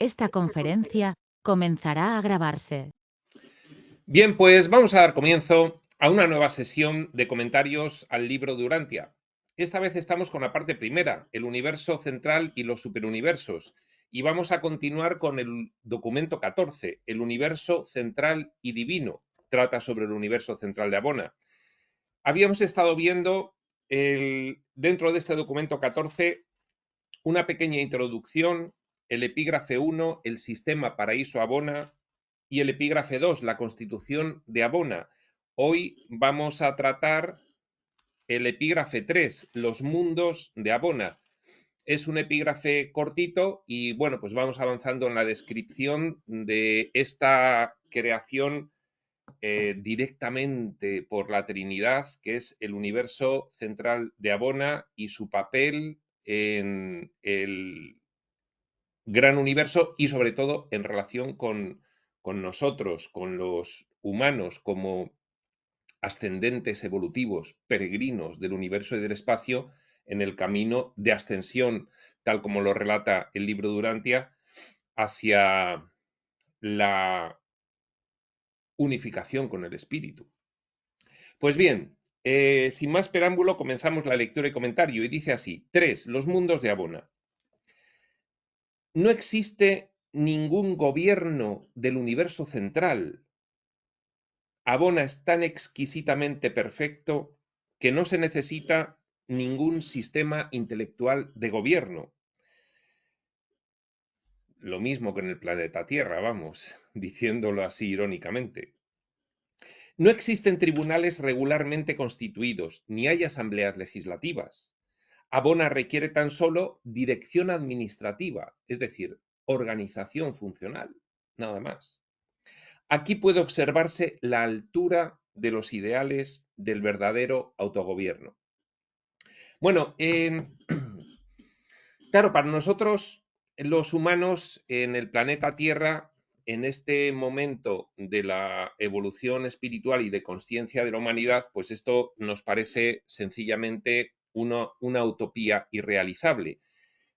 Esta conferencia comenzará a grabarse. Bien, pues vamos a dar comienzo a una nueva sesión de comentarios al libro de Urantia. Esta vez estamos con la parte primera, el universo central y los superuniversos, y vamos a continuar con el documento 14, el universo central y divino. Trata sobre el universo central de Abona. Habíamos estado viendo dentro de este documento 14 una pequeña introducción, el epígrafe 1, el sistema paraíso-Abona, y el epígrafe 2, la constitución de Abona. Hoy vamos a tratar el epígrafe 3, los mundos de Abona. Es un epígrafe cortito y bueno, pues vamos avanzando en la descripción de esta creación directamente por la Trinidad, que es el universo central de Abona y su papel en el gran universo y sobre todo en relación con nosotros, con los humanos como ascendentes evolutivos, peregrinos del universo y del espacio en el camino de ascensión, tal como lo relata el libro de Urantia, hacia la unificación con el espíritu. Pues bien, sin más preámbulo, comenzamos la lectura y comentario y dice así: 3. Los mundos de Abona. No existe ningún gobierno del universo central. Abona es tan exquisitamente perfecto que no se necesita ningún sistema intelectual de gobierno. Lo mismo que en el planeta Tierra, vamos, diciéndolo así irónicamente. No existen tribunales regularmente constituidos, ni hay asambleas legislativas. Abona requiere tan solo dirección administrativa, es decir, organización funcional, nada más. Aquí puede observarse la altura de los ideales del verdadero autogobierno. Bueno, claro, para nosotros, los humanos en el planeta Tierra, en este momento de la evolución espiritual y de conciencia de la humanidad, pues esto nos parece sencillamente una utopía irrealizable.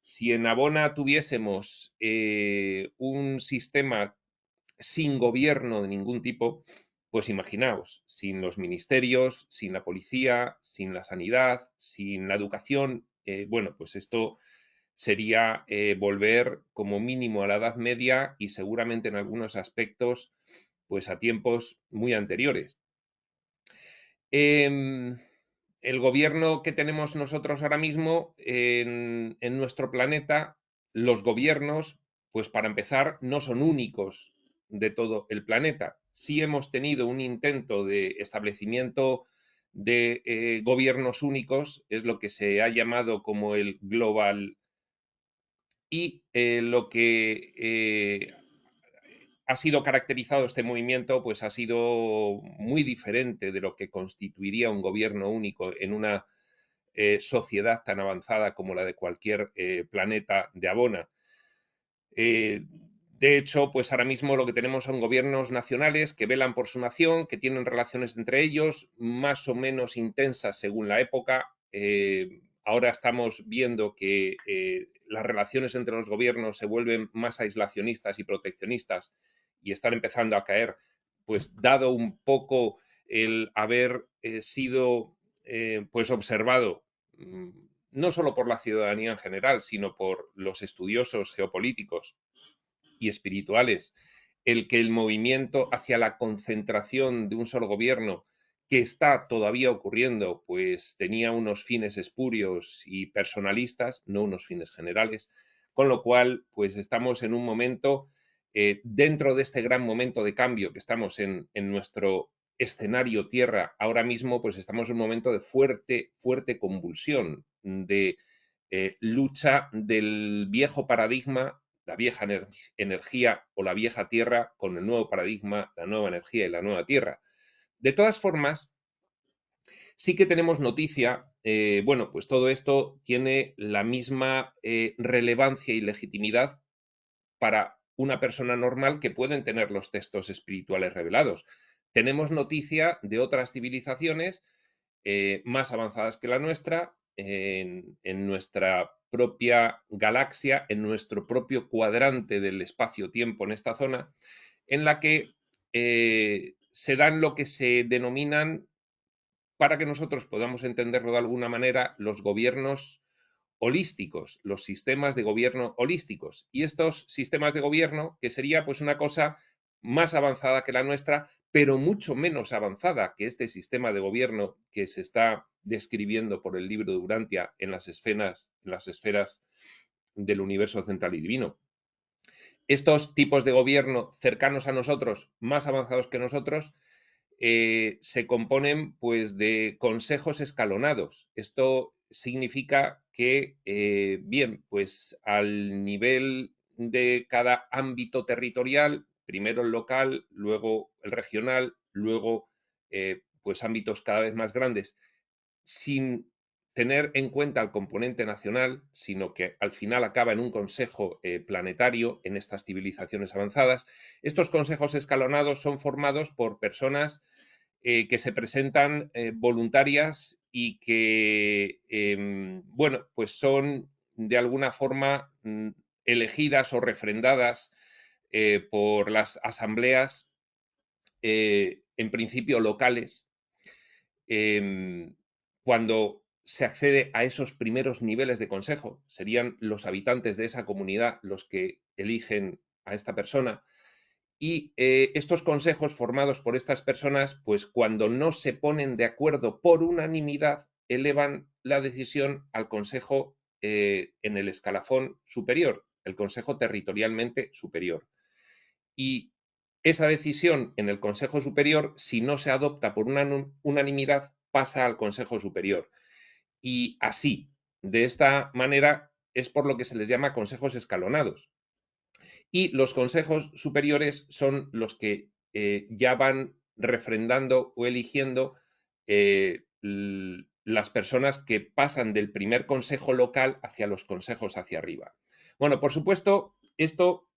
Si en Abona tuviésemos un sistema sin gobierno de ningún tipo, pues imaginaos, sin los ministerios, sin la policía, sin la sanidad, sin la educación, bueno, pues esto sería volver como mínimo a la Edad Media y seguramente en algunos aspectos, pues a tiempos muy anteriores. El gobierno que tenemos nosotros ahora mismo en nuestro planeta, los gobiernos, pues para empezar, no son únicos de todo el planeta. Sí hemos tenido un intento de establecimiento de gobiernos únicos, es lo que se ha llamado como el Global, y lo que ha sido caracterizado este movimiento, pues ha sido muy diferente de lo que constituiría un gobierno único en una sociedad tan avanzada como la de cualquier planeta de Abona. De hecho, pues ahora mismo lo que tenemos son gobiernos nacionales que velan por su nación, que tienen relaciones entre ellos, más o menos intensas según la época. Ahora estamos viendo que las relaciones entre los gobiernos se vuelven más aislacionistas y proteccionistas y están empezando a caer, pues dado un poco el haber sido pues observado no solo por la ciudadanía en general, sino por los estudiosos geopolíticos y espirituales, el que el movimiento hacia la concentración de un solo gobierno que está todavía ocurriendo, pues tenía unos fines espurios y personalistas, no unos fines generales, con lo cual, pues estamos en un momento, dentro de este gran momento de cambio que estamos en nuestro escenario Tierra ahora mismo, pues estamos en un momento de fuerte convulsión, de lucha del viejo paradigma, la vieja energía o la vieja tierra con el nuevo paradigma, la nueva energía y la nueva tierra. De todas formas, sí que tenemos noticia, bueno, pues todo esto tiene la misma relevancia y legitimidad para una persona normal que pueden tener los textos espirituales revelados. Tenemos noticia de otras civilizaciones más avanzadas que la nuestra, en nuestra propia galaxia, en nuestro propio cuadrante del espacio-tiempo en esta zona, en la que se dan lo que se denominan, para que nosotros podamos entenderlo de alguna manera, los gobiernos holísticos, los sistemas de gobierno holísticos. Y estos sistemas de gobierno, que sería pues una cosa más avanzada que la nuestra, pero mucho menos avanzada que este sistema de gobierno que se está describiendo por el libro de Urantia en las esferas del universo central y divino. Estos tipos de gobierno cercanos a nosotros, más avanzados que nosotros, se componen pues de consejos escalonados. Esto significa que, bien, pues al nivel de cada ámbito territorial, primero el local, luego el regional, luego pues ámbitos cada vez más grandes, sin tener en cuenta el componente nacional, sino que al final acaba en un consejo planetario en estas civilizaciones avanzadas. Estos consejos escalonados son formados por personas que se presentan voluntarias y que, bueno, pues son de alguna forma elegidas o refrendadas por las asambleas, en principio locales, cuando se accede a esos primeros niveles de consejo. Serían los habitantes de esa comunidad los que eligen a esta persona. Y estos consejos formados por estas personas, pues cuando no se ponen de acuerdo por unanimidad, elevan la decisión al consejo en el escalafón superior, el consejo territorialmente superior. Y esa decisión en el consejo superior, si no se adopta por una unanimidad, pasa al consejo superior. Y así, de esta manera, es por lo que se les llama consejos escalonados. Y los consejos superiores son los que ya van refrendando o eligiendo las personas que pasan del primer consejo local hacia los consejos hacia arriba. Bueno, por supuesto, esto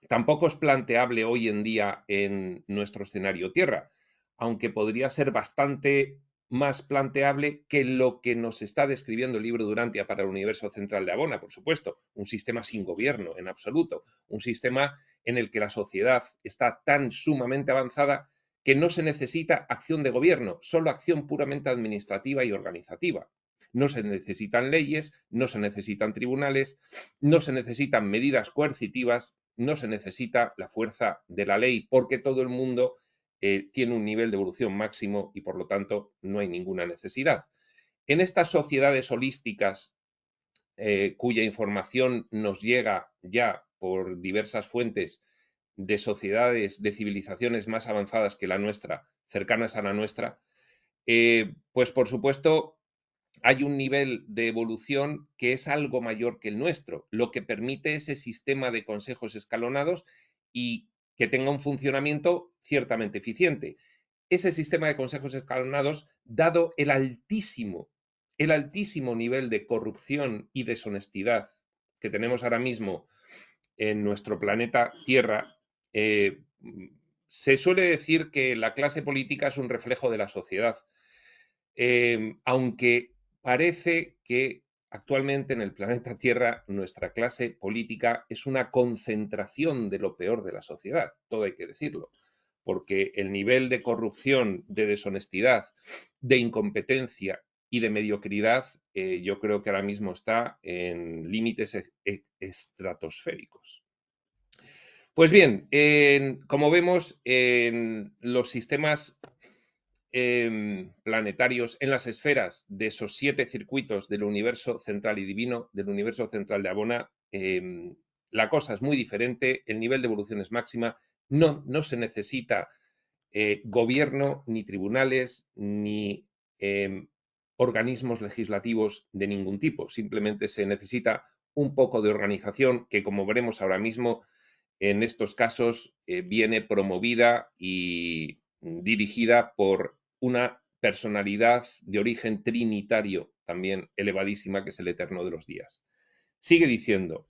tampoco es planteable hoy en día en nuestro escenario Tierra, aunque podría ser bastante más planteable que lo que nos está describiendo el libro de Urantia para el universo central de Abona, por supuesto, un sistema sin gobierno en absoluto, un sistema en el que la sociedad está tan sumamente avanzada que no se necesita acción de gobierno, solo acción puramente administrativa y organizativa. No se necesitan leyes, no se necesitan tribunales, no se necesitan medidas coercitivas, no se necesita la fuerza de la ley, porque todo el mundo tiene un nivel de evolución máximo y por lo tanto no hay ninguna necesidad. En estas sociedades holísticas, cuya información nos llega ya por diversas fuentes de sociedades, de civilizaciones más avanzadas que la nuestra, cercanas a la nuestra, pues por supuesto hay un nivel de evolución que es algo mayor que el nuestro, lo que permite ese sistema de consejos escalonados y que tenga un funcionamiento ciertamente eficiente. Ese sistema de consejos escalonados, dado el altísimo nivel de corrupción y deshonestidad que tenemos ahora mismo en nuestro planeta Tierra, se suele decir que la clase política es un reflejo de la sociedad, aunque parece que actualmente en el planeta Tierra nuestra clase política es una concentración de lo peor de la sociedad, todo hay que decirlo, porque el nivel de corrupción, de deshonestidad, de incompetencia y de mediocridad, yo creo que ahora mismo está en límites estratosféricos. Pues bien, como vemos, en los sistemas planetarios, en las esferas de esos 7 circuitos del universo central y divino, del universo central de Abona, la cosa es muy diferente, el nivel de evolución es máxima, no se necesita gobierno, ni tribunales, ni organismos legislativos de ningún tipo, simplemente se necesita un poco de organización que, como veremos ahora mismo, en estos casos viene promovida y dirigida por una personalidad de origen trinitario también elevadísima, que es el Eterno de los Días. Sigue diciendo: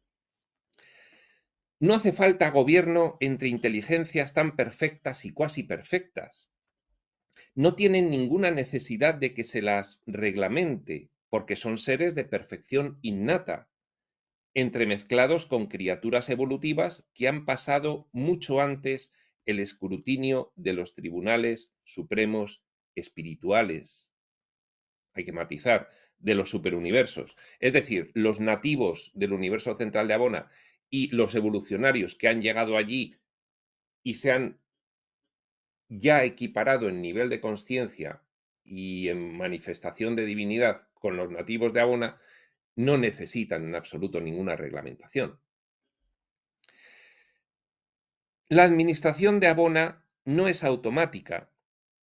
no hace falta gobierno entre inteligencias tan perfectas y cuasi perfectas. No tienen ninguna necesidad de que se las reglamente, porque son seres de perfección innata, entremezclados con criaturas evolutivas que han pasado mucho antes el escrutinio de los tribunales supremos espirituales. Hay que matizar, de los superuniversos. Es decir, los nativos del universo central de Abona y los evolucionarios que han llegado allí y se han ya equiparado en nivel de conciencia y en manifestación de divinidad con los nativos de Abona, no necesitan en absoluto ninguna reglamentación. La administración de Abona no es automática,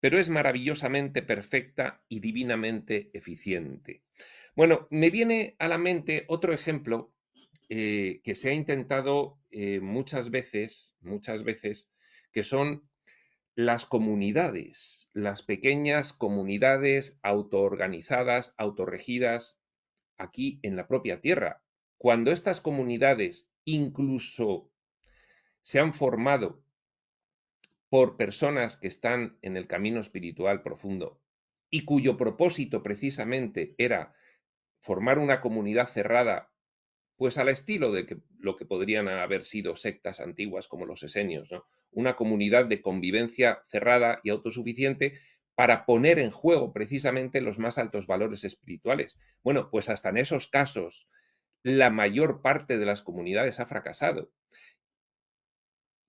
pero es maravillosamente perfecta y divinamente eficiente. Bueno, me viene a la mente otro ejemplo que se ha intentado muchas veces, que son las comunidades, las pequeñas comunidades autoorganizadas, autorregidas aquí en la propia tierra. Cuando estas comunidades incluso se han formado por personas que están en el camino espiritual profundo y cuyo propósito precisamente era formar una comunidad cerrada, pues al estilo de lo que podrían haber sido sectas antiguas como los esenios, ¿no? Una comunidad de convivencia cerrada y autosuficiente para poner en juego precisamente los más altos valores espirituales. Bueno, pues hasta en esos casos la mayor parte de las comunidades ha fracasado.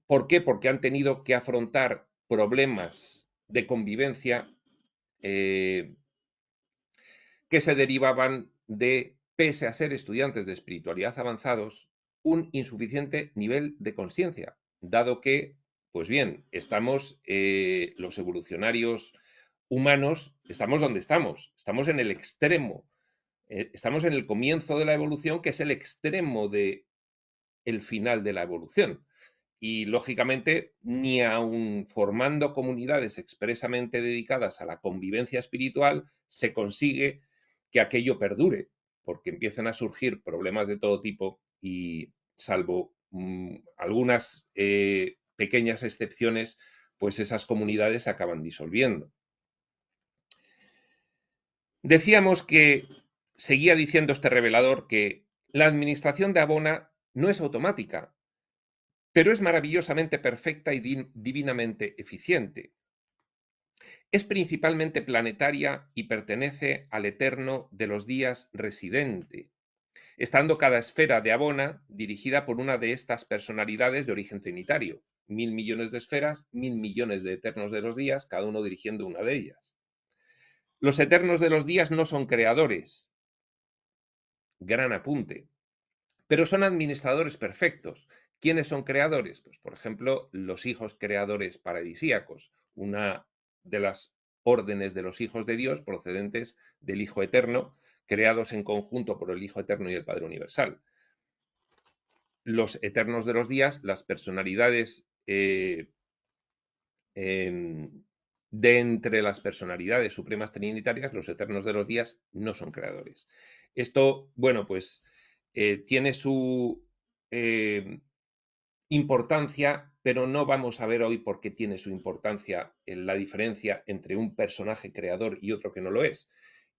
¿Por qué? Porque han tenido que afrontar problemas de convivencia que se derivaban de, pese a ser estudiantes de espiritualidad avanzados, un insuficiente nivel de conciencia, dado que, pues bien, estamos, los evolucionarios humanos, estamos donde estamos en el extremo, estamos en el comienzo de la evolución, que es el extremo de el final de la evolución. Y lógicamente, ni aun formando comunidades expresamente dedicadas a la convivencia espiritual, se consigue que aquello perdure, porque empiezan a surgir problemas de todo tipo y salvo algunas pequeñas excepciones, pues esas comunidades se acaban disolviendo. Decíamos que, seguía diciendo este revelador, que la administración de Abona no es automática, pero es maravillosamente perfecta y divinamente eficiente. Es principalmente planetaria y pertenece al eterno de los días residente, estando cada esfera de Abona dirigida por una de estas personalidades de origen trinitario. 1000 millones de esferas, 1000 millones de eternos de los días, cada uno dirigiendo una de ellas. Los eternos de los días no son creadores, gran apunte, pero son administradores perfectos. ¿Quiénes son creadores? Pues, por ejemplo, los hijos creadores paradisíacos, una de las órdenes de los hijos de Dios procedentes del Hijo Eterno, creados en conjunto por el Hijo Eterno y el Padre Universal. Los eternos de los días, las personalidades de entre las personalidades supremas trinitarias, los eternos de los días no son creadores. Esto, bueno, pues tiene su importancia, pero no vamos a ver hoy por qué tiene su importancia la diferencia entre un personaje creador y otro que no lo es.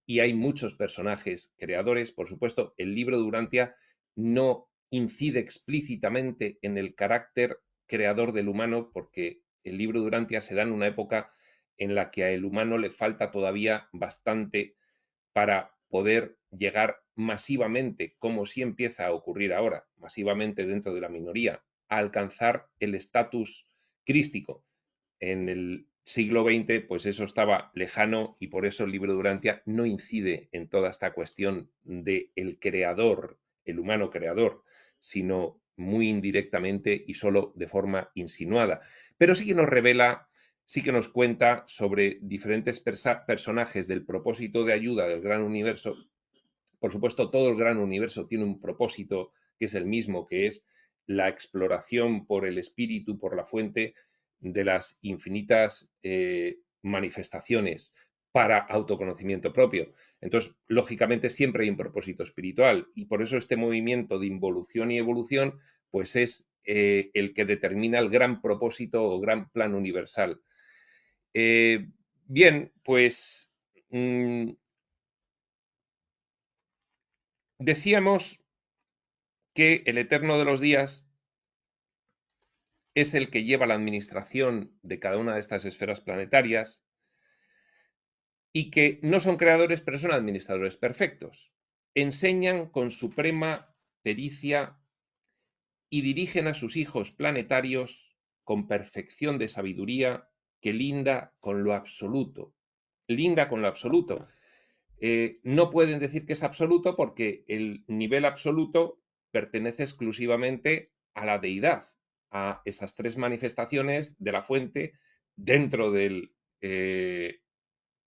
Y hay muchos personajes creadores, por supuesto, el libro de Urantia no incide explícitamente en el carácter creador del humano, porque el libro de Urantia se da en una época en la que al humano le falta todavía bastante para poder llegar masivamente, como sí empieza a ocurrir ahora, masivamente dentro de la minoría, a alcanzar el estatus crístico. En el siglo XX, pues eso estaba lejano y por eso el libro de Urantia no incide en toda esta cuestión de el creador, el humano creador, sino muy indirectamente y solo de forma insinuada. Pero sí que nos revela, sí que nos cuenta sobre diferentes personajes del propósito de ayuda del gran universo. Por supuesto, todo el gran universo tiene un propósito que es el mismo, que es la exploración por el espíritu, por la fuente de las infinitas manifestaciones para autoconocimiento propio. Entonces, lógicamente, siempre hay un propósito espiritual y por eso este movimiento de involución y evolución, pues es el que determina el gran propósito o gran plan universal. Bien, pues Decíamos que el Eterno de los días es el que lleva la administración de cada una de estas esferas planetarias y que no son creadores, pero son administradores perfectos. Enseñan con suprema pericia y dirigen a sus hijos planetarios con perfección de sabiduría que linda con lo absoluto. Linda con lo absoluto. No pueden decir que es absoluto porque el nivel absoluto pertenece exclusivamente a la deidad, a esas tres manifestaciones de la fuente dentro del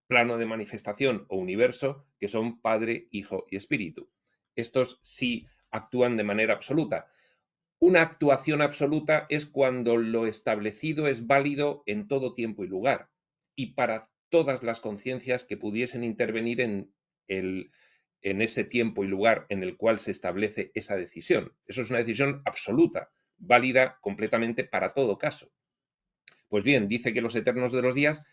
plano de manifestación o universo que son Padre, Hijo y Espíritu. Estos sí actúan de manera absoluta. Una actuación absoluta es cuando lo establecido es válido en todo tiempo y lugar y para todas las conciencias que pudiesen intervenir en ese tiempo y lugar en el cual se establece esa decisión. Eso es una decisión absoluta, válida completamente para todo caso. Pues bien, dice que los eternos de los días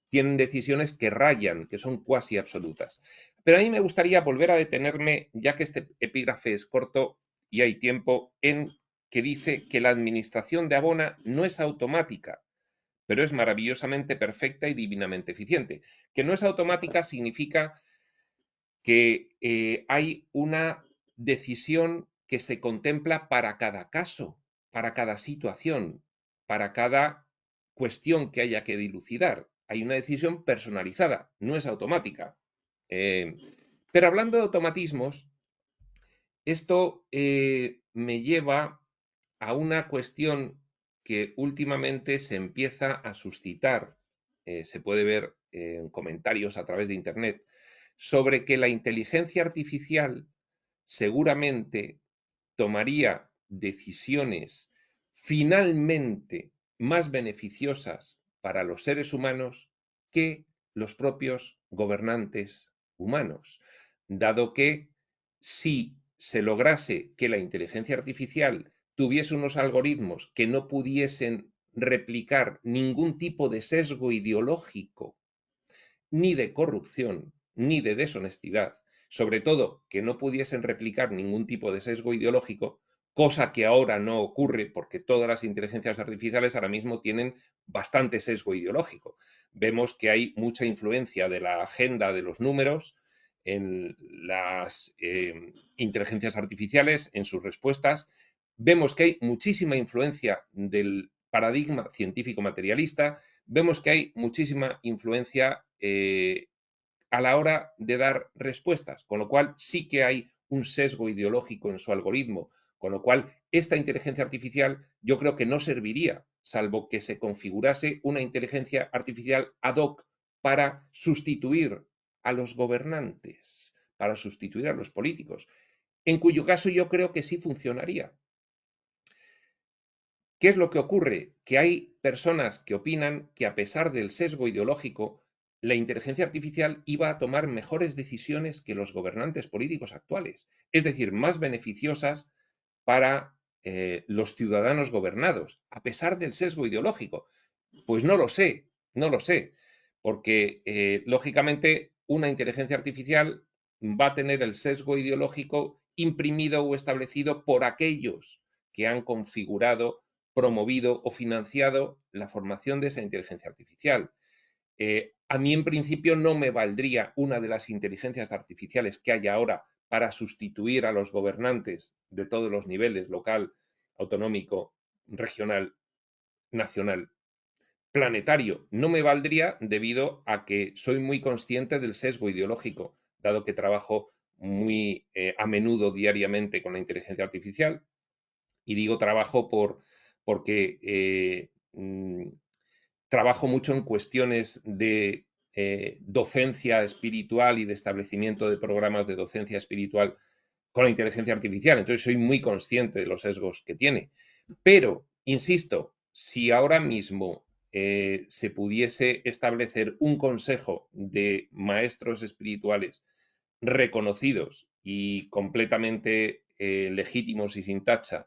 tienen decisiones que rayan, que son cuasi absolutas. Pero a mí me gustaría volver a detenerme, ya que este epígrafe es corto y hay tiempo, en que dice que la administración de Abona no es automática, pero es maravillosamente perfecta y divinamente eficiente. Que no es automática significa que hay una decisión que se contempla para cada caso, para cada situación, para cada cuestión que haya que dilucidar. Hay una decisión personalizada, no es automática. Pero hablando de automatismos, esto me lleva a una cuestión que últimamente se empieza a suscitar, se puede ver en comentarios a través de Internet, sobre que la inteligencia artificial seguramente tomaría decisiones finalmente más beneficiosas para los seres humanos que los propios gobernantes humanos, dado que si se lograse que la inteligencia artificial tuviese unos algoritmos que no pudiesen replicar ningún tipo de sesgo ideológico, ni de corrupción, ni de deshonestidad, sobre todo que no pudiesen replicar ningún tipo de sesgo ideológico, cosa que ahora no ocurre porque todas las inteligencias artificiales ahora mismo tienen bastante sesgo ideológico. Vemos que hay mucha influencia de la agenda de los números en las inteligencias artificiales, en sus respuestas. Vemos que hay muchísima influencia del paradigma científico materialista, vemos que hay muchísima influencia a la hora de dar respuestas, con lo cual sí que hay un sesgo ideológico en su algoritmo, con lo cual esta inteligencia artificial yo creo que no serviría, salvo que se configurase una inteligencia artificial ad hoc para sustituir a los gobernantes, para sustituir a los políticos, en cuyo caso yo creo que sí funcionaría. ¿Qué es lo que ocurre? Que hay personas que opinan que a pesar del sesgo ideológico, la inteligencia artificial iba a tomar mejores decisiones que los gobernantes políticos actuales, es decir, más beneficiosas para los ciudadanos gobernados, a pesar del sesgo ideológico. Pues no lo sé, no lo sé, porque lógicamente una inteligencia artificial va a tener el sesgo ideológico imprimido o establecido por aquellos que han configurado, promovido o financiado la formación de esa inteligencia artificial. A mí, en principio, no me valdría una de las inteligencias artificiales que hay ahora para sustituir a los gobernantes de todos los niveles, local, autonómico, regional, nacional, planetario. No me valdría debido a que soy muy consciente del sesgo ideológico, dado que trabajo muy a menudo diariamente con la inteligencia artificial. Y digo trabajo porque trabajo mucho en cuestiones de docencia espiritual y de establecimiento de programas de docencia espiritual con la inteligencia artificial. Entonces soy muy consciente de los sesgos que tiene. Pero, insisto, si ahora mismo se pudiese establecer un consejo de maestros espirituales reconocidos y completamente legítimos y sin tacha,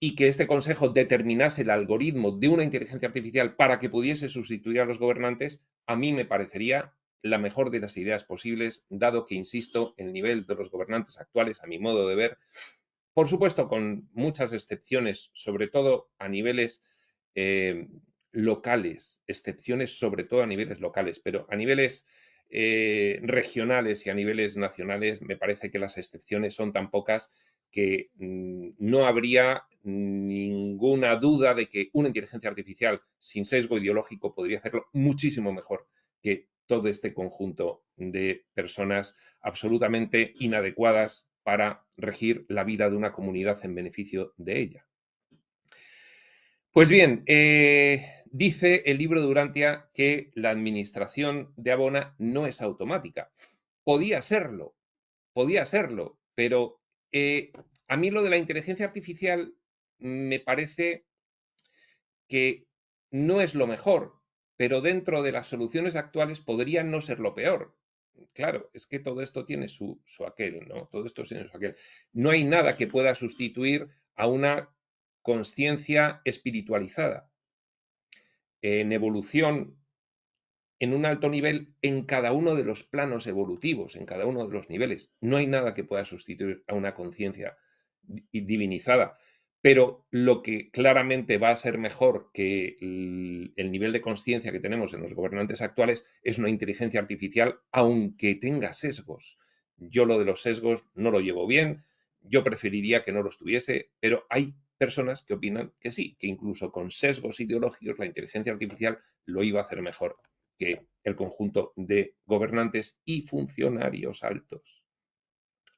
y que este consejo determinase el algoritmo de una inteligencia artificial para que pudiese sustituir a los gobernantes, a mí me parecería la mejor de las ideas posibles, dado que, insisto, el nivel de los gobernantes actuales, a mi modo de ver, por supuesto con muchas excepciones, sobre todo a niveles locales, excepciones sobre todo a niveles locales, pero a niveles regionales y a niveles nacionales me parece que las excepciones son tan pocas que no habría ninguna duda de que una inteligencia artificial sin sesgo ideológico podría hacerlo muchísimo mejor que todo este conjunto de personas absolutamente inadecuadas para regir la vida de una comunidad en beneficio de ella. Pues bien, dice el libro de Durantia que la administración de Abona no es automática. Podía serlo, pero a mí lo de la inteligencia artificial me parece que no es lo mejor, pero dentro de las soluciones actuales podría no ser lo peor. Claro, es que todo esto tiene su aquel, ¿no? Todo esto tiene su aquel. No hay nada que pueda sustituir a una conciencia espiritualizada en evolución en un alto nivel en cada uno de los planos evolutivos, en cada uno de los niveles. No hay nada que pueda sustituir a una conciencia divinizada. Pero lo que claramente va a ser mejor que el nivel de conciencia que tenemos en los gobernantes actuales es una inteligencia artificial, aunque tenga sesgos. Yo lo de los sesgos no lo llevo bien, yo preferiría que no los tuviese, pero hay personas que opinan que sí, que incluso con sesgos ideológicos la inteligencia artificial lo iba a hacer mejor que el conjunto de gobernantes y funcionarios altos.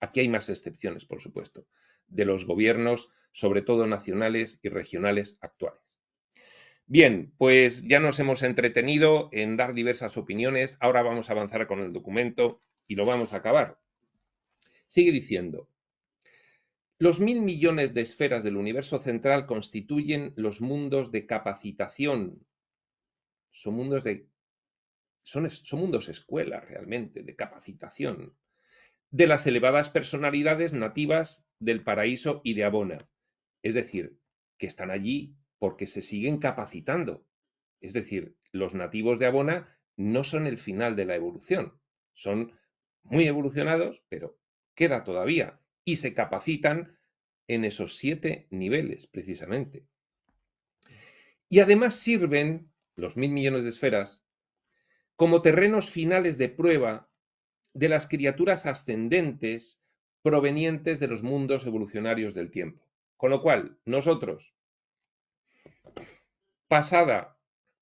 Aquí hay más excepciones, por supuesto, de los gobiernos, sobre todo nacionales y regionales actuales. Bien, pues ya nos hemos entretenido en dar diversas opiniones. Ahora vamos a avanzar con el documento y lo vamos a acabar. Sigue diciendo, los 1.000 millones de esferas del universo central constituyen los mundos de capacitación. Son mundos son mundos escuelas realmente, de capacitación, de las elevadas personalidades nativas del paraíso y de Abona. Es decir, que están allí porque se siguen capacitando. Es decir, los nativos de Abona no son el final de la evolución. Son muy evolucionados, pero queda todavía. Y se capacitan en esos 7 niveles, precisamente. Y además sirven, los 1.000 millones de esferas, como terrenos finales de prueba de las criaturas ascendentes provenientes de los mundos evolucionarios del tiempo. Con lo cual, nosotros, pasada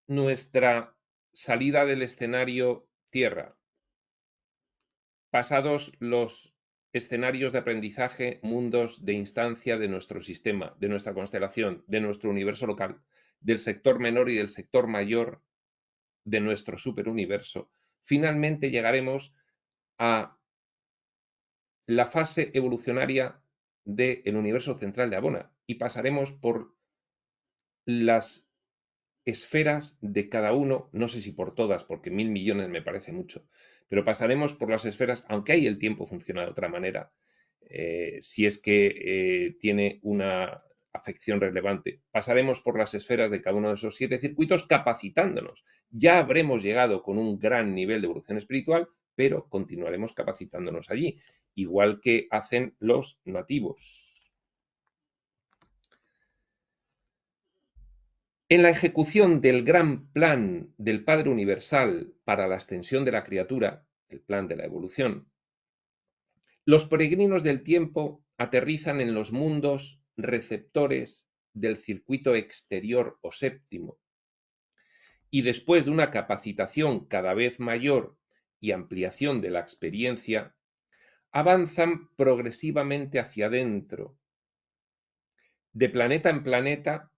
nuestra salida del escenario Tierra, pasados los escenarios de aprendizaje, mundos de instancia de nuestro sistema, de nuestra constelación, de nuestro universo local, del sector menor y del sector mayor de nuestro superuniverso, finalmente llegaremos a la fase evolucionaria del universo central de Abona y pasaremos por las esferas de cada uno, no sé si por todas, porque 1.000 millones me parece mucho, pero pasaremos por las esferas, aunque ahí el tiempo funciona de otra manera, si es que tiene una afección relevante. Pasaremos por las esferas de cada uno de esos 7 circuitos capacitándonos. Ya habremos llegado con un gran nivel de evolución espiritual, pero continuaremos capacitándonos allí, igual que hacen los nativos. En la ejecución del gran plan del Padre Universal para la extensión de la criatura, el plan de la evolución, los peregrinos del tiempo aterrizan en los mundos receptores del circuito exterior o séptimo, y después de una capacitación cada vez mayor y ampliación de la experiencia, avanzan progresivamente hacia adentro, de planeta en planeta.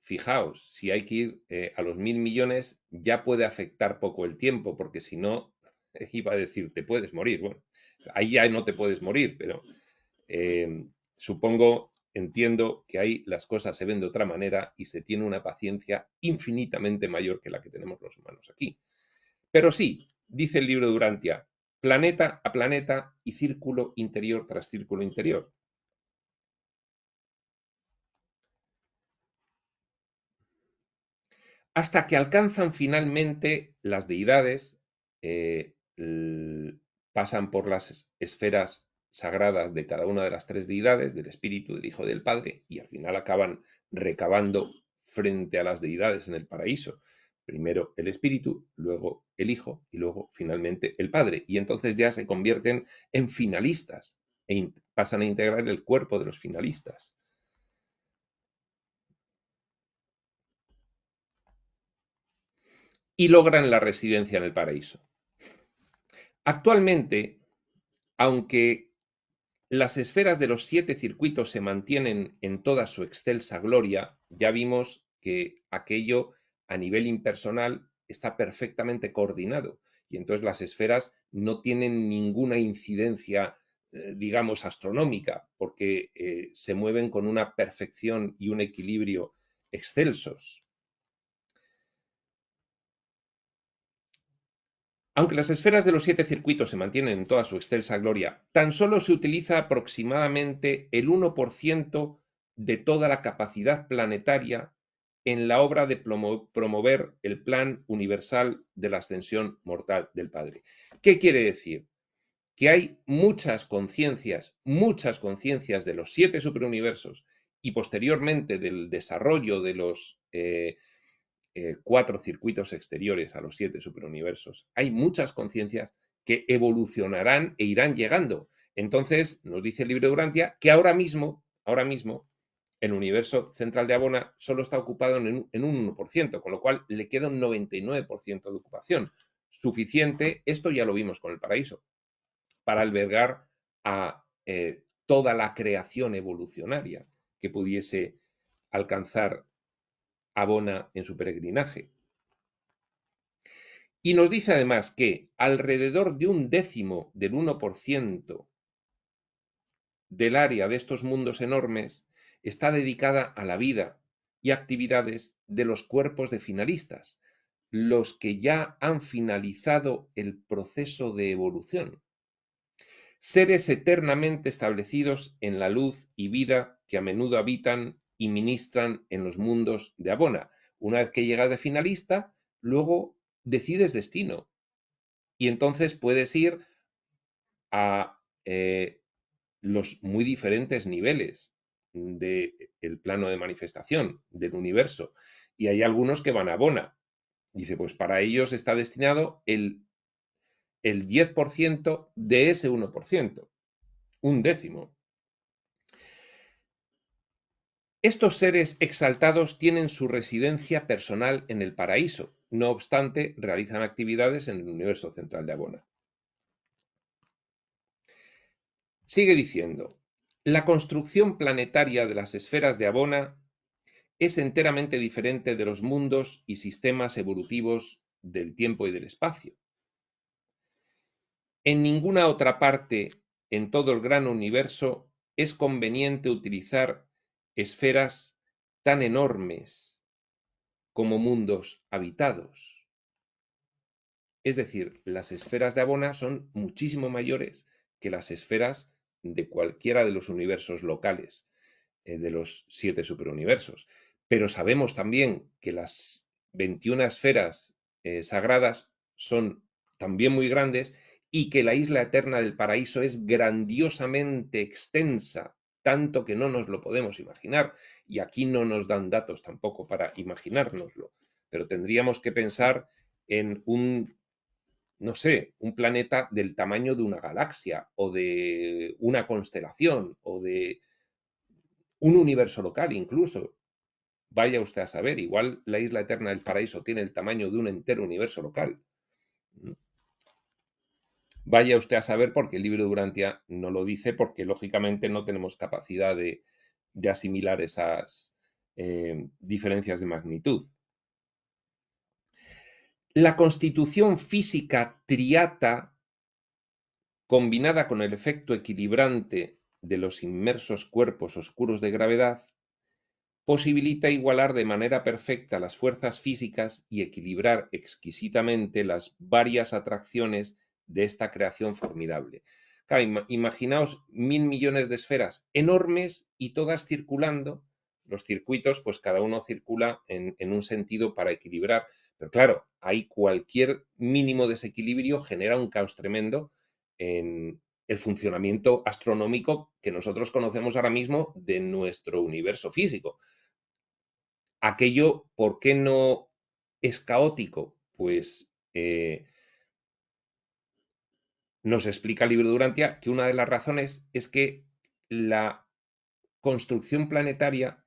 Fijaos, si hay que ir a los 1.000 millones, ya puede afectar poco el tiempo, porque si no, iba a decir, te puedes morir. Bueno, ahí ya no te puedes morir, pero supongo, entiendo que ahí las cosas se ven de otra manera y se tiene una paciencia infinitamente mayor que la que tenemos los humanos aquí. Pero sí, dice el libro de Durantia, planeta a planeta y círculo interior tras círculo interior. Hasta que alcanzan finalmente las deidades, pasan por las esferas sagradas de cada una de las tres deidades, del Espíritu, del Hijo y del Padre, y al final acaban recabando frente a las deidades en el paraíso. Primero el Espíritu, luego el Hijo y luego finalmente el Padre. Y entonces ya se convierten en finalistas e pasan a integrar el cuerpo de los finalistas. Y logran la residencia en el paraíso. Actualmente, aunque las esferas de los 7 circuitos se mantienen en toda su excelsa gloria, ya vimos que aquello a nivel impersonal está perfectamente coordinado y entonces las esferas no tienen ninguna incidencia, digamos, astronómica, porque se mueven con una perfección y un equilibrio excelsos. Aunque las esferas de los 7 circuitos se mantienen en toda su excelsa gloria, tan solo se utiliza aproximadamente el 1% de toda la capacidad planetaria en la obra de promover el plan universal de la ascensión mortal del Padre. ¿Qué quiere decir? Que hay muchas conciencias de los 7 superuniversos y posteriormente del desarrollo de los 4 circuitos exteriores a los 7 superuniversos. Hay muchas conciencias que evolucionarán e irán llegando. Entonces, nos dice el libro de Urantia que ahora mismo, el universo central de Abona solo está ocupado en un 1%, con lo cual le queda un 99% de ocupación. Suficiente, esto ya lo vimos con el paraíso, para albergar a toda la creación evolucionaria que pudiese alcanzar Abona en su peregrinaje. Y nos dice además que alrededor de 1/10 del 1% del área de estos mundos enormes está dedicada a la vida y actividades de los cuerpos de finalistas, los que ya han finalizado el proceso de evolución. Seres eternamente establecidos en la luz y vida que a menudo habitan y ministran en los mundos de Abona. Una vez que llegas de finalista, luego decides destino y entonces puedes ir a los muy diferentes niveles del plano de manifestación del universo. Y hay algunos que van a Abona. Dice, pues para ellos está destinado el 10% de ese 1%, 1/10. Estos seres exaltados tienen su residencia personal en el paraíso, no obstante, realizan actividades en el universo central de Abona. Sigue diciendo, la construcción planetaria de las esferas de Abona es enteramente diferente de los mundos y sistemas evolutivos del tiempo y del espacio. En ninguna otra parte en todo el gran universo es conveniente utilizar esferas tan enormes como mundos habitados. Es decir, las esferas de Abona son muchísimo mayores que las esferas de cualquiera de los universos locales, de los 7 superuniversos. Pero sabemos también que las 21 esferas sagradas son también muy grandes y que la isla eterna del paraíso es grandiosamente extensa, tanto que no nos lo podemos imaginar. Y aquí no nos dan datos tampoco para imaginárnoslo, pero tendríamos que pensar en no sé, un planeta del tamaño de una galaxia o de una constelación o de un universo local incluso. Vaya usted a saber, igual la isla eterna del paraíso tiene el tamaño de un entero universo local. Vaya usted a saber porque el libro de Urantia no lo dice, porque lógicamente no tenemos capacidad de asimilar esas diferencias de magnitud. La constitución física triata, combinada con el efecto equilibrante de los inmersos cuerpos oscuros de gravedad, posibilita igualar de manera perfecta las fuerzas físicas y equilibrar exquisitamente las varias atracciones de esta creación formidable. Claro, imaginaos 1.000 millones de esferas enormes y todas circulando. Los circuitos, pues cada uno circula en un sentido para equilibrar, Pero claro, hay cualquier mínimo desequilibrio genera un caos tremendo en el funcionamiento astronómico que nosotros conocemos ahora mismo de nuestro universo físico. Aquello, ¿por qué no es caótico? Pues nos explica el libro de Durantia que una de las razones es que la construcción planetaria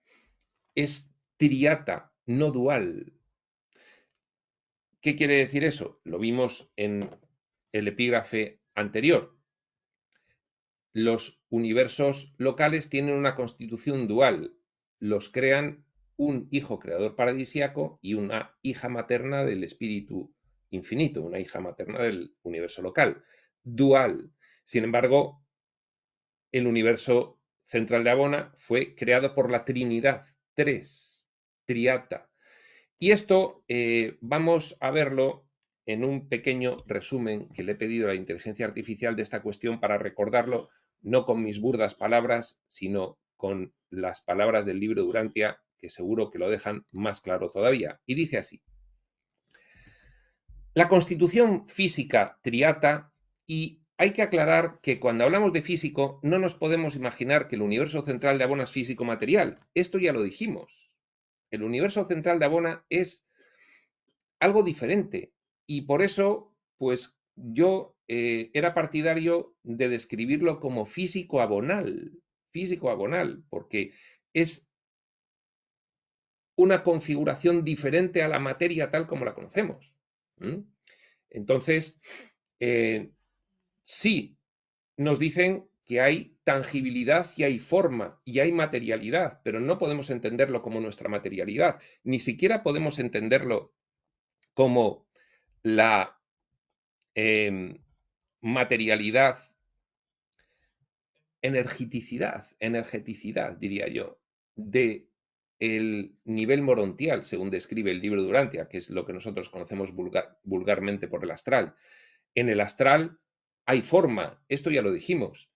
es triata, no dual. ¿Qué quiere decir eso? Lo vimos en el epígrafe anterior. Los universos locales tienen una constitución dual. Los crean un hijo creador paradisiaco y una hija materna del espíritu infinito, una hija materna del universo local. Dual. Sin embargo, el universo central de Abona fue creado por la Trinidad, tres, triata. Y esto vamos a verlo en un pequeño resumen que le he pedido a la inteligencia artificial de esta cuestión para recordarlo, no con mis burdas palabras, sino con las palabras del libro Durantia, que seguro que lo dejan más claro todavía. Y dice así: la constitución física triata, y hay que aclarar que cuando hablamos de físico no nos podemos imaginar que el universo central de Abona es físico material. Esto ya lo dijimos. El universo central de Abona es algo diferente. Y por eso, pues yo era partidario de describirlo como físico abonal, porque es una configuración diferente a la materia tal como la conocemos. ¿Mm? Entonces, sí, nos dicen que hay tangibilidad y hay forma y hay materialidad, pero no podemos entenderlo como nuestra materialidad, ni siquiera podemos entenderlo como la materialidad, energeticidad, diría yo, de el nivel morontial, según describe el libro Durantia, que es lo que nosotros conocemos vulgarmente por el astral. En el astral hay forma, esto ya lo dijimos.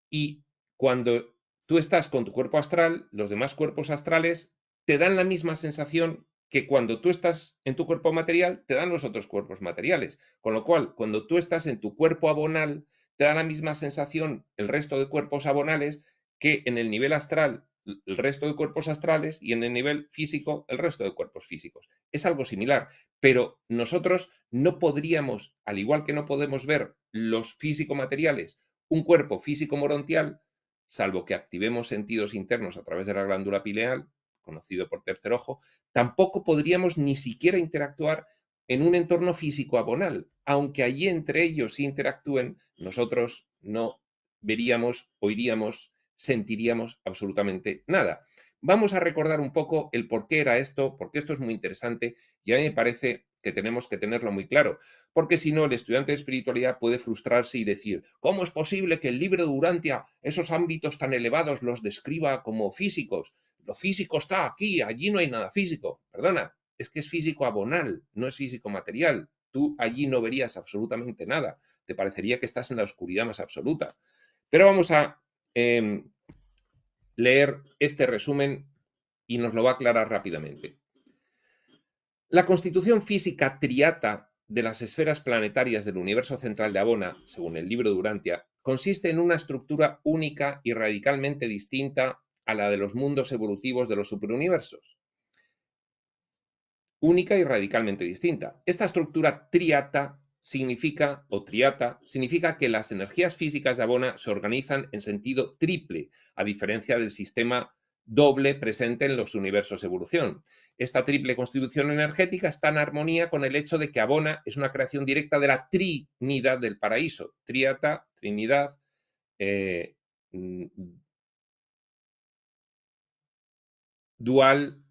Y cuando tú estás con tu cuerpo astral, los demás cuerpos astrales te dan la misma sensación que cuando tú estás en tu cuerpo material, te dan los otros cuerpos materiales. Con lo cual, cuando tú estás en tu cuerpo abonal, te da la misma sensación el resto de cuerpos abonales que en el nivel astral el resto de cuerpos astrales y en el nivel físico el resto de cuerpos físicos. Es algo similar, pero nosotros no podríamos, al igual que no podemos ver los físico-materiales, un cuerpo físico morontial, salvo que activemos sentidos internos a través de la glándula pineal, conocido por tercer ojo, tampoco podríamos ni siquiera interactuar en un entorno físico abonal. Aunque allí entre ellos interactúen, nosotros no veríamos, oiríamos, sentiríamos absolutamente nada. Vamos a recordar un poco el por qué era esto, porque esto es muy interesante y a mí me parece que tenemos que tenerlo muy claro, porque si no, el estudiante de espiritualidad puede frustrarse y decir, ¿cómo es posible que el libro de Durantia esos ámbitos tan elevados los describa como físicos? Lo físico está aquí, allí no hay nada físico. Perdona, es que es físico abonal, no es físico material. Tú allí no verías absolutamente nada. Te parecería que estás en la oscuridad más absoluta. Pero vamos a leer este resumen y nos lo va a aclarar rápidamente. La constitución física triata de las esferas planetarias del universo central de Abona, según el libro de Durantia, consiste en una estructura única y radicalmente distinta a la de los mundos evolutivos de los superuniversos. Única y radicalmente distinta. Esta estructura triata significa que las energías físicas de Abona se organizan en sentido triple, a diferencia del sistema doble presente en los universos evolución. Esta triple constitución energética está en armonía con el hecho de que Abona es una creación directa de la Trinidad del paraíso. Triata, Trinidad, dual,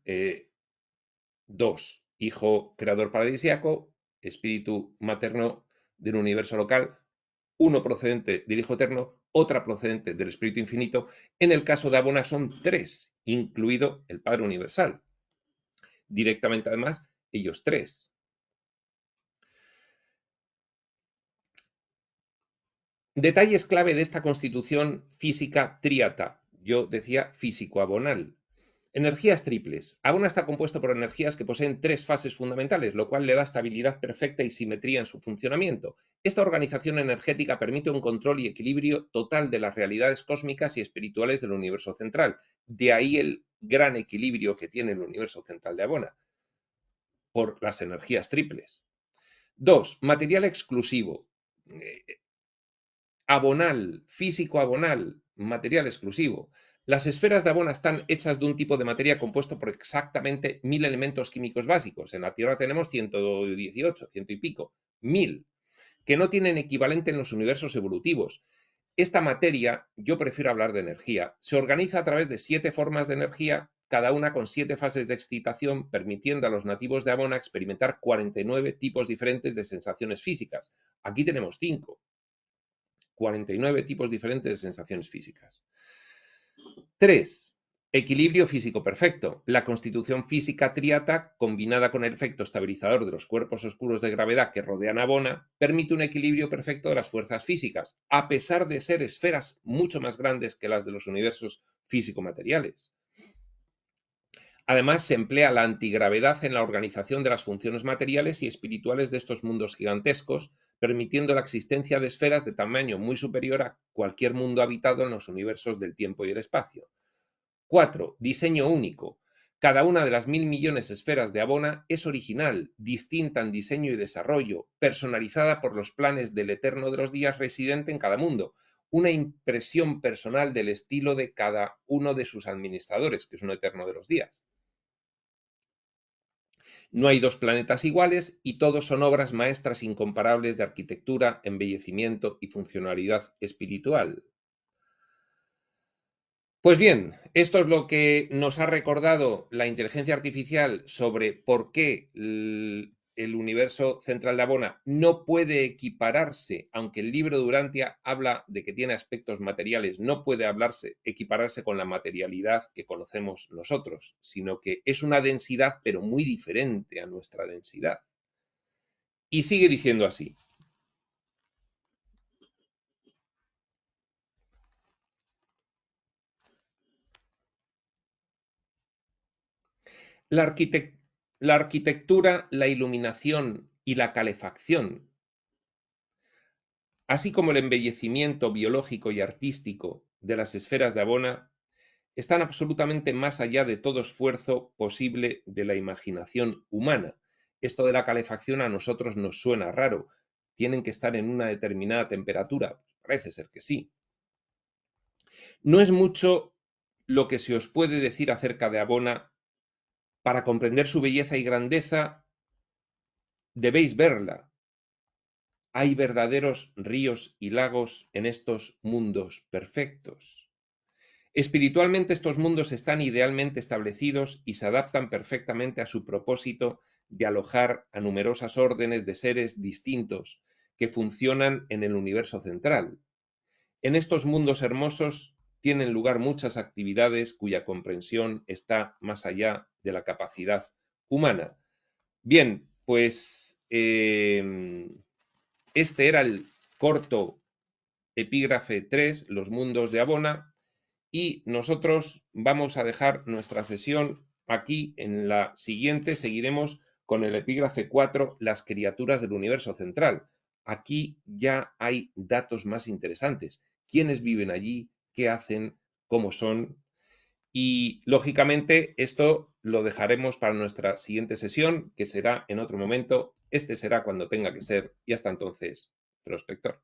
dos, hijo creador paradisiaco, espíritu materno del universo local, uno procedente del Hijo Eterno, otra procedente del Espíritu Infinito. En el caso de Abona son tres, incluido el Padre Universal. Directamente, además, ellos tres. Detalles clave de esta constitución física triata. Yo decía físico-abonal. Energías triples. Abona está compuesto por energías que poseen 3 fases fundamentales, lo cual le da estabilidad perfecta y simetría en su funcionamiento. Esta organización energética permite un control y equilibrio total de las realidades cósmicas y espirituales del universo central. De ahí el gran equilibrio que tiene el universo central de Abona, por las energías triples. 2. Material exclusivo. Abonal, físico abonal, material exclusivo. Las esferas de Abona están hechas de un tipo de materia compuesto por exactamente 1000 elementos químicos básicos. En la Tierra tenemos 118, ciento y pico, 1000, que no tienen equivalente en los universos evolutivos. Esta materia, yo prefiero hablar de energía, se organiza a través de 7 formas de energía, cada una con 7 fases de excitación, permitiendo a los nativos de Abona experimentar 49 tipos diferentes de sensaciones físicas. Aquí tenemos 5. 49 tipos diferentes de sensaciones físicas. 3. Equilibrio físico perfecto. La constitución física triata, combinada con el efecto estabilizador de los cuerpos oscuros de gravedad que rodean a Abona, permite un equilibrio perfecto de las fuerzas físicas, a pesar de ser esferas mucho más grandes que las de los universos físico-materiales. Además, se emplea la antigravedad en la organización de las funciones materiales y espirituales de estos mundos gigantescos, permitiendo la existencia de esferas de tamaño muy superior a cualquier mundo habitado en los universos del tiempo y el espacio. 4. Diseño único. Cada una de las 1000 millones de esferas de Abona es original, distinta en diseño y desarrollo, personalizada por los planes del Eterno de los Días residente en cada mundo, una impresión personal del estilo de cada uno de sus administradores, que es un Eterno de los Días. No hay 2 planetas iguales y todos son obras maestras incomparables de arquitectura, embellecimiento y funcionalidad espiritual. Pues bien, esto es lo que nos ha recordado la inteligencia artificial sobre por qué el universo central de Abona no puede equipararse, aunque el libro de Urantia habla de que tiene aspectos materiales, no puede equipararse con la materialidad que conocemos nosotros, sino que es una densidad, pero muy diferente a nuestra densidad. Y sigue diciendo así. La arquitectura, la iluminación y la calefacción, así como el embellecimiento biológico y artístico de las esferas de Abona, están absolutamente más allá de todo esfuerzo posible de la imaginación humana. Esto de la calefacción a nosotros nos suena raro. ¿Tienen que estar en una determinada temperatura? Pues parece ser que sí. No es mucho lo que se os puede decir acerca de Abona. Para comprender su belleza y grandeza, debéis verla. Hay verdaderos ríos y lagos en estos mundos perfectos. Espiritualmente estos mundos están idealmente establecidos y se adaptan perfectamente a su propósito de alojar a numerosas órdenes de seres distintos que funcionan en el universo central. En estos mundos hermosos tienen lugar muchas actividades cuya comprensión está más allá de la capacidad humana. Bien, pues este era el corto epígrafe 3, Los mundos de Abona, y nosotros vamos a dejar nuestra sesión aquí. En la siguiente seguiremos con el epígrafe 4, Las criaturas del universo central. Aquí ya hay datos más interesantes. ¿Quiénes viven allí? ¿Qué hacen? ¿Cómo son? Y, lógicamente, esto lo dejaremos para nuestra siguiente sesión, que será en otro momento. Este será cuando tenga que ser, y hasta entonces, prospector.